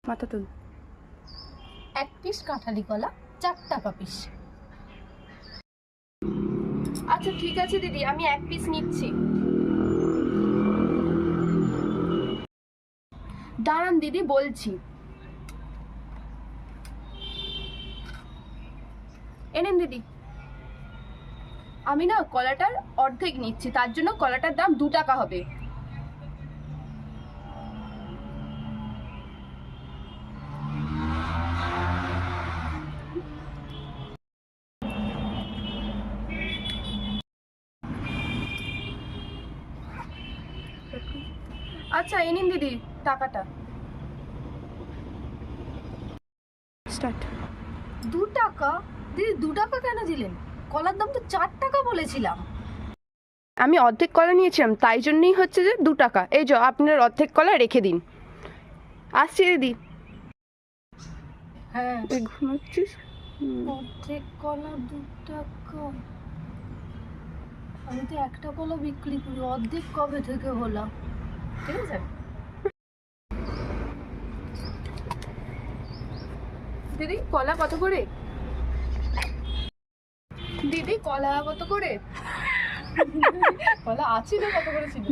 মাথা তুল। 1 পিস কাঁঠালি কলা 4 টাকা পিস। আচ্ছা ঠিক আছে দিদি, আমি 1 পিস নিচ্ছি। দাঁড়ান দিদি, বলছি। এনেন দিদি। আমি না কলাটার অর্ধেক নিচ্ছি, তার জন্য কলাটার দাম 2 টাকা হবে। আচ্ছা এই নিন দিদি টাকাটা। স্টার্ট। 2 টাকা? দিদি 2 টাকা কেন দিলেন? কলার দাম তো 4 টাকা বলেছিলাম। আমি অর্ধেক কলা নিয়েছিলাম, তাই জন্যই হচ্ছে যে 2 টাকা। এই যে আপনার অর্ধেক কলা রেখে দিন। আসছি দিদি। হ্যাঁ, ঘুমাচ্ছিস? অর্ধেক কলা 2 টাকা। আমি তো একটা কলা বিক্রি করি, অর্ধেক কবে থেকে হলাম? ঠিক আছে। দিদি কলা কত করে? দিদি কলা কত করে? কলা আছে না কত করে ছিল?